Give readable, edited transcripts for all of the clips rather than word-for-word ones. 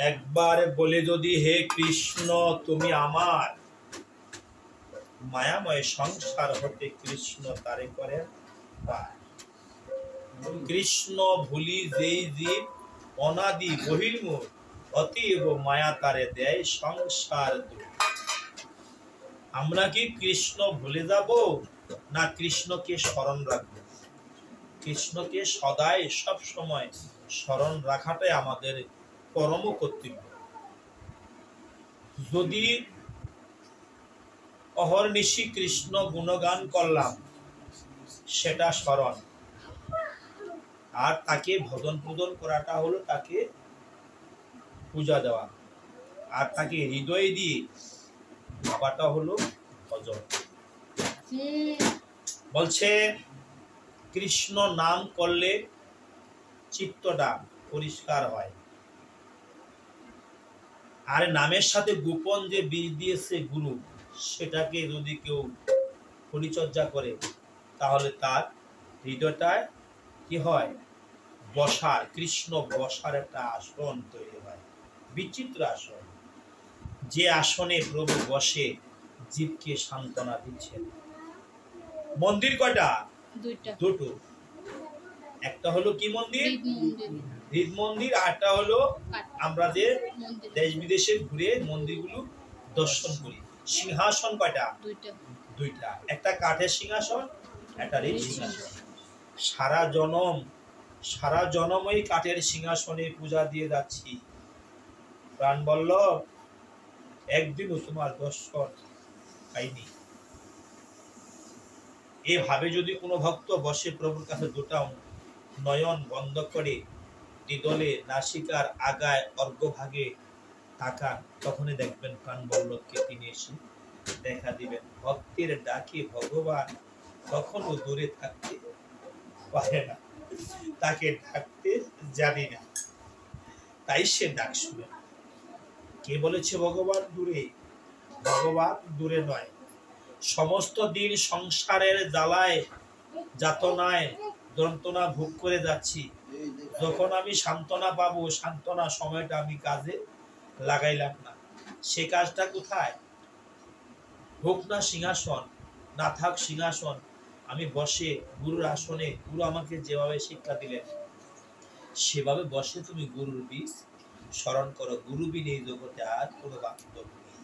একবার বলে যদি হে কৃষ্ণ তুমি আমার মায়াময় সংসার হতে কৃষ্ণ তারে করে পার। কৃষ্ণ ভুলি যেই জীব অনাদি বহির্মুখ অতীব মায়া তারে দেয় সংসার দুঃখ। আমরা কি কৃষ্ণ ভুলে যাব না কৃষ্ণকে স্মরণ রাখবো? কৃষ্ণকে সদাই সব সময় স্মরণ রাখাটাই আমাদের পরম কর্তব্য। যদি অহর্নিশি কৃষ্ণ গুণগান করলাম সেটা স্মরণ, আর তাকে ভজন পূজন করাটা হলো তাকে পূজা দেওয়া, আর তাকে হৃদয় দিয়ে ভাবাটা হলো ভজন। বলছে কৃষ্ণ নাম করলে চিত্তটা পরিষ্কার হয়, আর নামের সাথে গোপন যে বীজ দিয়েছে গুরু, সেটাকে যদি কেউ পরিচর্যা করে তাহলে তার হৃদয়টায় কি হয়, বসার, কৃষ্ণ বসার একটা আসন তৈরি হয়, বিচিত্র আসন। যে আসনে প্রভু বসে জীবকে সান্ত্বনা দিচ্ছেন। মন্দির কয়টা? দুটো। একটা হলো কি মন্দির? হৃদ মন্দির। আর একটা হলো আমরা যে দেশ বিদেশে ঘুরে মন্দিরগুলো দর্শন করি। সিংহাসন কয়টা? দুইটা। একটা কাঠের সিংহাসন, একটা হৃদ সিংহাসন। সারা জনম ওই কাঠের সিংহাসনে পূজা দিয়ে যাচ্ছি, প্রাণ বল্লভ একদিনও তোমার দর্শন পাইনি। এভাবে যদি কোনো ভক্ত বসে প্রভুর কাছে দুটা নয়ন বন্ধ করে হৃদয়ে নাসিকার আগায় অর্ঘ্যভাগে তাকান, তখনই দেখবেন প্রাণ বল্লভকে তিনি এসে দেখা দিবেন। ভক্তের ডাকে ভগবান কখনো দূরে থাকতে পারে না, তাকে ডাকতে জানি না, তাই সে ডাক শুনে। কে বলেছে ভগবান দূরে? ভগবান দূরে নয়। সমস্ত দিন সংসারের জ্বালায় যাতনায় যন্ত্রণা ভোগ করে যাচ্ছি, যখন আমি সান্ত্বনা পাবো, সান্ত্বনা সময়টা আমি কাজে লাগাইলাম না, সে কাজটা কোথায়? হোক না সিংহাসন, না থাক সিংহাসন, আমি বসে গুরুর আসনে, গুরু আমাকে যেভাবে শিক্ষা দিলেন সেভাবে বসে তুমি গুরুর বীজ স্মরণ করো। গুরু বিনে এই জগতে আর কোনো বাস্তব নেই।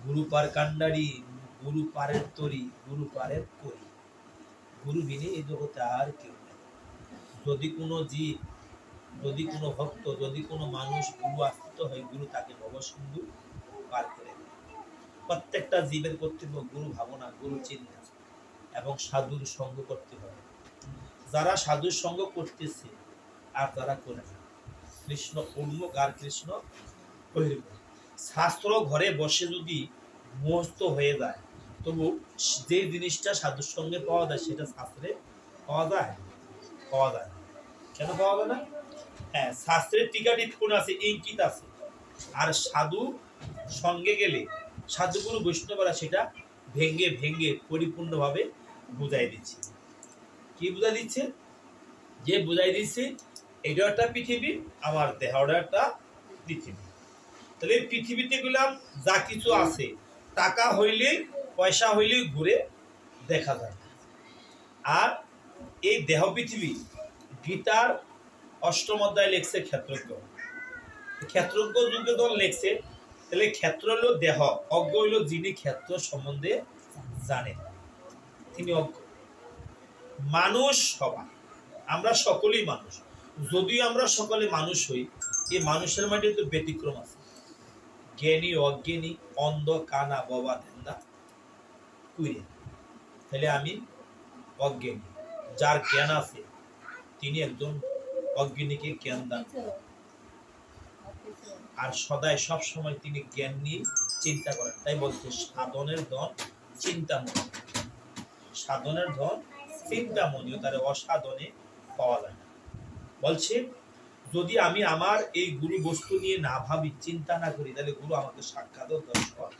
গুরু পার কান্ডারি, গুরু পারের তরি, গুরু পারের করি, গুরু বিনে এই জগতে আর কেউ নেই। যদি কোনো জীব, যদি কোনো ভক্ত, যদি কোনো মানুষ গুরু আশ্রিত হয়, গুরু তাকে ভবসিন্ধু পার করে দেয়। প্রত্যেকটা জীবের কর্তব্য গুরু ভাবনা, গুরু চিন্তা এবং সাধুর সঙ্গ করতে হবে। যারা সাধুর সঙ্গ করতেছে আর যারা করে না, কৃষ্ণ উন্মুখ আর কৃষ্ণ বহির্মুখ। শাস্ত্র ঘরে বসে যদি মুখস্থ হয়ে যায়, তবু যে জিনিসটা সাধুর সঙ্গে পাওয়া যায় সেটা শাস্ত্রে পাওয়া যায়? পাওয়া যায়। কেন পাওয়া যায় না? হ্যাঁ, শাস্ত্রের টিকা টিপ্পণ আছে, ইঙ্কিত আছে, আর সাধু সঙ্গে গেলে সাধুগুরু বৈষ্ণবরা সেটা ভেঙ্গে ভেঙ্গে পরিপূর্ণভাবে বুঝাই দিচ্ছে। কি বুঝাই দিচ্ছে? যে বুঝাই দিচ্ছে এটা একটা পৃথিবী, আমার দেহটা একটা পৃথিবী। তাহলে পৃথিবীতে গেলাম যা কিছু আছে, টাকা হইলে পয়সা হইলে ঘুরে দেখা যায়। আর এই দেহ পৃথিবী গীতার অষ্টম অধ্যায় লেখছে ক্ষেত্রজ্ঞ। ক্ষেত্রজ্ঞ যুগে যখন লেখছে, তাহলে ক্ষেত্র হলো দেহ, অজ্ঞ হইল যিনি ক্ষেত্র সম্বন্ধে জানেন, তিনি অজ্ঞ। মানুষ সবাই, আমরা সকলেই মানুষ। যদিও আমরা সকলে মানুষ হই, এই মানুষের মধ্যে তো ব্যতিক্রম আছে। জ্ঞানী, অজ্ঞানী, অন্ধ, কানা, বাবা, ধান্দা, কুইরে। তাহলে আমি অজ্ঞানী। যার জ্ঞান আছে তিনি একজন অজ্ঞানীকে জ্ঞান দান করেন, আর সদাই সব সময় তিনি জ্ঞান নিয়ে চিন্তা করেন। তাই বলছে সাধনের ধন চিন্তামণি, সাধনের ধন চিন্তামণি, তার অসাধনে পাওয়া যায় না। বলছে যদি আমি আমার এই গুরু বস্তু নিয়ে না ভাবি, চিন্তা না করি, তাহলে গুরু আমাকে সাক্ষাৎ দর্শন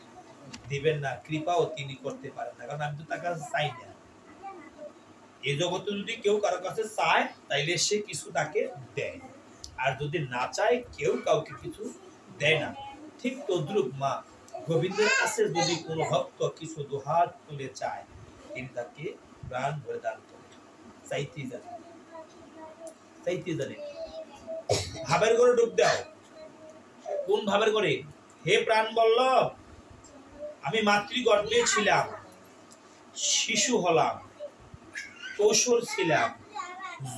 দিবেন না, কৃপাও তিনি করতে পারেন না, কারণ আমি তো তার কাছে চাই না। এই জগতে যদি কেউ কারো কাছে চায় তাইলে সে কিছু তাকে দেয়, আর যদি না চায় কেউ কাউকে কিছু দেয় না। ঠিক তদ্রুপ মা গোবিন্দের কাছে যদি কোনো ভক্ত কিছু দুহাত তুলে চায়, তিনি তাকে প্রাণ ভরে দান করে। চাইতেই জানে, চাইতেই জানে। ভাবের করে ডুব দাও। কোন ভাবের করে? হে প্রাণ বল্লভ, আমি মাতৃগর্ভে ছিলাম, শিশু হলাম, কৈশোর ছিলাম,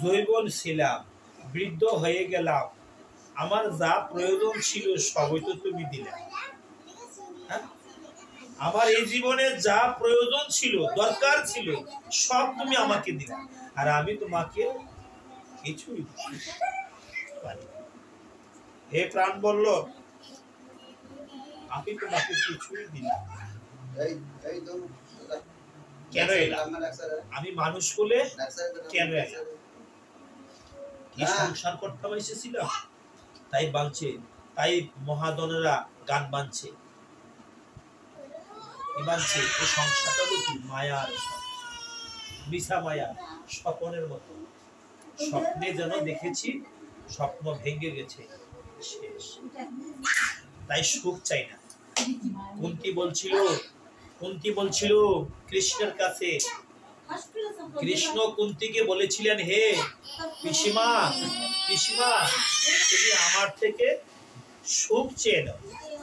যৌবন ছিলাম, বৃদ্ধ হয়ে গেলাম, আমার যা প্রয়োজন ছিল সবই তো তুমি দিলে। হ্যাঁ? আমার এই জীবনে যা প্রয়োজন ছিল, দরকার ছিল, সব তুমি আমাকে দিলে, আর আমি তোমাকে কিছুই পারি। হে প্রাণ বল্লভ, আমি তোমাকে কিছুই দিলাম। কেন এলাম? আমি মানুষ হলে কেন এলাম? কি সংসার করতে এসেছিলাম? তাই বাঁধছে, তাই মহাদনেরা গান বাঁধছে, বাঁধছে এই সংসারটা হলো কি? মায়ার, মিশা মায়া, স্বপ্নের মতো। স্বপ্নে যেন দেখেছি, স্বপ্ন ভেঙে গেছে, শেষ। তাই সুখ চাই না। কুন্তী বলছিল, কুন্তী বলছিল কৃষ্ণের কাছে, কৃষ্ণ কুন্তীকে বলেছিলেন, হে পিসিমা, পিসিমা তুমি আমার থেকে সুখ চেয়ে নাও,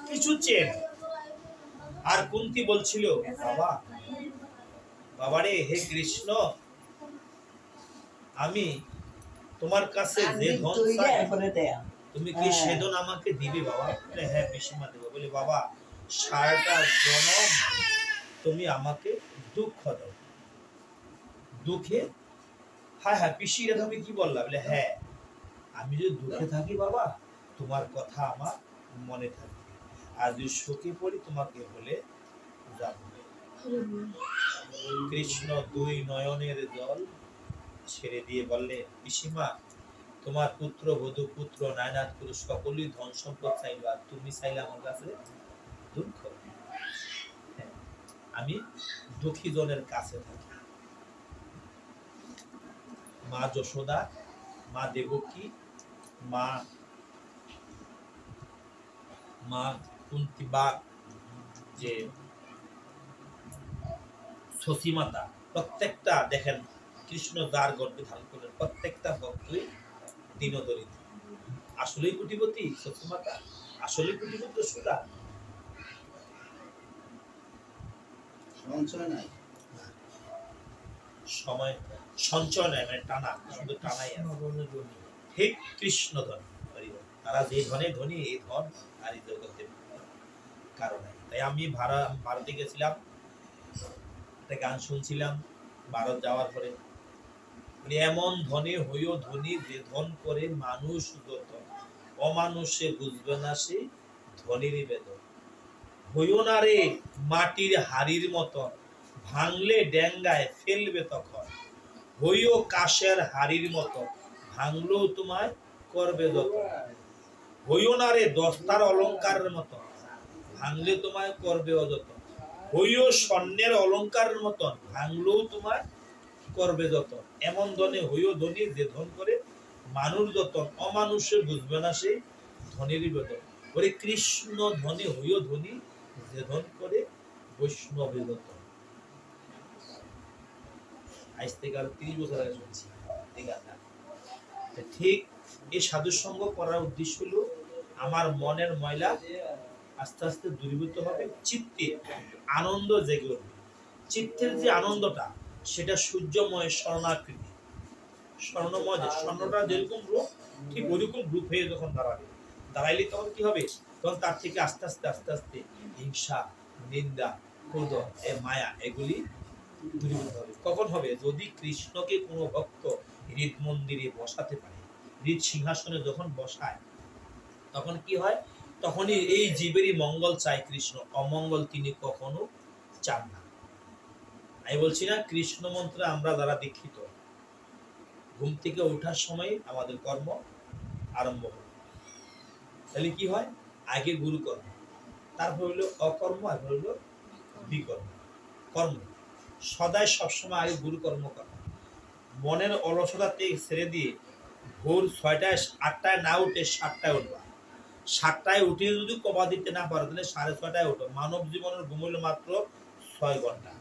কিছু চেয়ে নাও। আর কুন্তী বলছিল, বাবা, বাবারে, হে কৃষ্ণ, আমি তোমার কাছে যে ধন চাই তুমি কি সে ধন আমাকে দিবে বাবা? বলে হ্যাঁ পিসিমা দেবো। বলে বাবা, সারাটা জনম তুমি আমাকে দুঃখ দাও, দুঃখে। হ্যাঁ হ্যাঁ পিসি, এটা তুমি কি বললা? বলে হ্যাঁ, আমি যদি দুঃখে থাকি বাবা, তোমার কথা আমার মনে থাকবে, আর যদি শোকে পড়ি তোমাকে বলে যাব। কৃষ্ণ দুই নয়নের জল ছেড়ে দিয়ে বললে, পিসিমা, তোমার পুত্র বধূ পুত্র নায়নাথ পুরুষ সকলেই ধন সম্পদ চাইলো, আর তুমি চাইলে আমার কাছে দুঃখ। আমি দুঃখী জনের কাছে থাকি। মা যশোদা, মা দেবকী, মা মা কুন্তী বা যে শশীমাতা, প্রত্যেকটা দেখেন কৃষ্ণ যার গর্ভে ধারণ করলেন, প্রত্যেকটা ভক্তই দীনদরিদ্র। আসলেই কোটিপতি শশীমাতা, আসলেই কোটিপতি যশোদা? সঞ্চয় নাই, সময় সঞ্চয় নাই, মানে টানা, শুধু টানাই আছে। ঠিক কৃষ্ণ ধন, তারা যে ধনে ধনী, এই ধন আর এই জগতে কারণ নাই। তাই আমি ভারতে গেছিলাম, একটা গান শুনছিলাম ভারত যাওয়ার পরে, এমন ধনে হইও ধনী যে ধন করে মানুষ যত, অমানুষে বুঝবে না সে ধনীরই বেদন। হইও না রে মাটির হাড়ির মতন, ভাঙলে ডেঙ্গায় ফেলবে তখন। হইও কাশের হাড়ির মতো, ভাঙলেও তোমায় করবে যত। হইও না রে দস্তার অলঙ্কারের মতো, ভাঙলে তোমায় করবে অযত। হইও স্বর্ণের অলঙ্কারের মতন, ভাঙলেও তোমায় করবে যত। এমন ধনে হইও ধনী যে ধন করে মানুষ যতন, অমানুষে বুঝবে না সেই ধনেরই বেদন। ওরে কৃষ্ণ ধনে হইও ধনী যে ধন করে বৈষ্ণব যতন। আজ থেকে আরো 30 বছর আগে শুনছি এই গানটা। ঠিক এই সাধুর সঙ্গ করার উদ্দেশ্য হলো আমার মনের ময়লা আস্তে আস্তে দূরীভূত হবে, চিত্তে আনন্দ জেগে উঠবে। চিত্তের যে আনন্দটা, সেটা সূর্যময় স্বর্ণাকৃতি, স্বর্ণময়, স্বর্ণটা যেরকম রূপ, ঠিক ওইরকম রূপ হয়ে যখন দাঁড়াবে, দাঁড়াইলে তখন কি হবে? তখন তার থেকে আস্তে আস্তে আস্তে আস্তে হিংসা, নিন্দা, ক্রোধ, মায়া, এগুলি দূরীভূত হবে। কখন হবে? যদি কৃষ্ণকে কোনো ভক্ত হৃদ মন্দিরে বসাতে পারে, হৃদ সিংহাসনে যখন বসায়, তখন কি হয়? তখনই এই জীবেরই মঙ্গল চায় কৃষ্ণ, অমঙ্গল তিনি কখনো চান না। আমি বলছি না, কৃষ্ণ মন্ত্রে আমরা যারা দীক্ষিত, ঘুম থেকে ওঠার সময় আমাদের কর্ম আরম্ভ হয়। তাহলে কি হয়? আগে গুরু কর্ম, তারপর হইলো অকর্ম, আর হইলো বিকর্ম। কর্ম সদায় সবসময় আগে গুরু কর্ম করা, মনের অলসতা ছেড়ে দিয়ে ভোর 6টায় 8টায় না উঠে 7টায় উঠবা। 7টায় উঠে যদি কবা দিতে না পারো তাহলে 6:30টায় উঠো। মানব জীবনের ঘুম হইল মাত্র 6 ঘন্টা।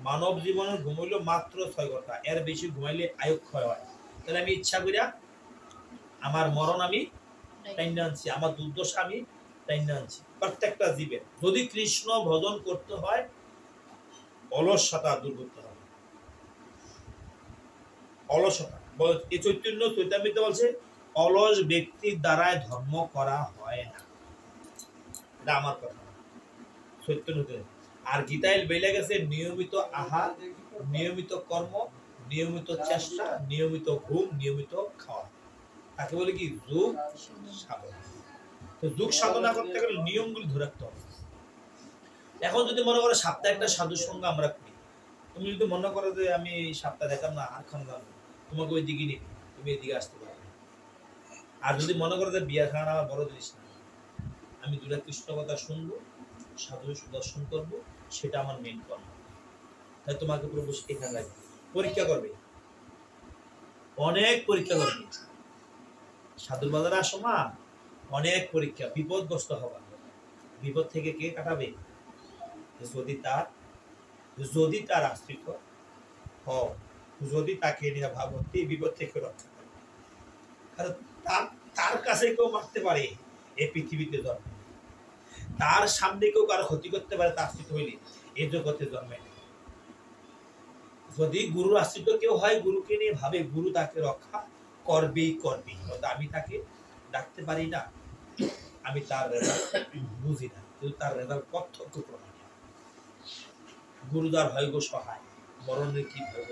মানব জীবনের ঘুম হইল মাত্র 6 ঘন্টা। এর বেশি ঘুমাইলে আয়ুক্ষয় হয়। তাহলে আমি ইচ্ছা করিয়া আমার মরণ আমি টাইনা আনছি, আমার দুর্দশা আমি টাইনা আনছি। প্রত্যেকটা জীবের যদি কৃষ্ণ ভজন করতে হয় অলসতা দূর করতে হবে। অলসতা এই চৈতন্য চৈতামৃত বলছে অলস ব্যক্তির দ্বারায় ধর্ম করা হয় না। এটা আমার কথা চৈতন্য। আর গীতায় বেলে গেছে নিয়মিত আহার, নিয়মিত কর্ম, নিয়মিত চেষ্টা, নিয়মিত ঘুম, নিয়মিত খাওয়া। তাকে বলে কি যোগ সাধনা। তো যোগ সাধনা করতে গেলে নিয়মগুলি ধরে রাখতে হবে। এখন যদি মনে করো সপ্তাহে একটা সাধুর সঙ্গে আমরা করি, তুমি যদি মনে করো যে আমি সপ্তাহে দেখলাম না আর খান যাবো, তোমাকে ওই দিকে নিবি, তুমি এদিকে আসতে পারবে। আর যদি মনে করো যে বিয়া খাওয়া আমার বড় জিনিস না, আমি দুটা কৃষ্ণ কথা শুনবো, সাধু দর্শন করবো, সেটা আমার মেন কর্ম। তাই তোমাকে প্রভু এখানে রাখবে, পরীক্ষা করবে, অনেক পরীক্ষা করবে। সাধুর বাজারে আসো মা, অনেক পরীক্ষা, বিপদগ্রস্ত হবা। বিপদ থেকে কে কাটাবে? যদি তার আশ্রিত হও, যদি তাকে নিয়ে ভাবতে বিপদ থেকে রক্ষা করে। কারণ তার কাছে কেউ মারতে পারে এই পৃথিবীতে জন্ম, তার সামনে কেউ কারো ক্ষতি করতে পারে তার আশ্রিত হইলে এই জগতে জন্মে। যদি গুরুর আশ্রিত কেউ হয়, গুরুকে নিয়ে ভাবে গুরু তাকে রক্ষা করবেই করবে। আমি তাকে ডাকতে পারি না, আমি তার রেজাল্ট বুঝি না, কিন্তু তার রেজাল্ট প্রত্যক্ষ প্রমাণ। গুরুদার হয় গো সহায়, মরণের কি ভয়।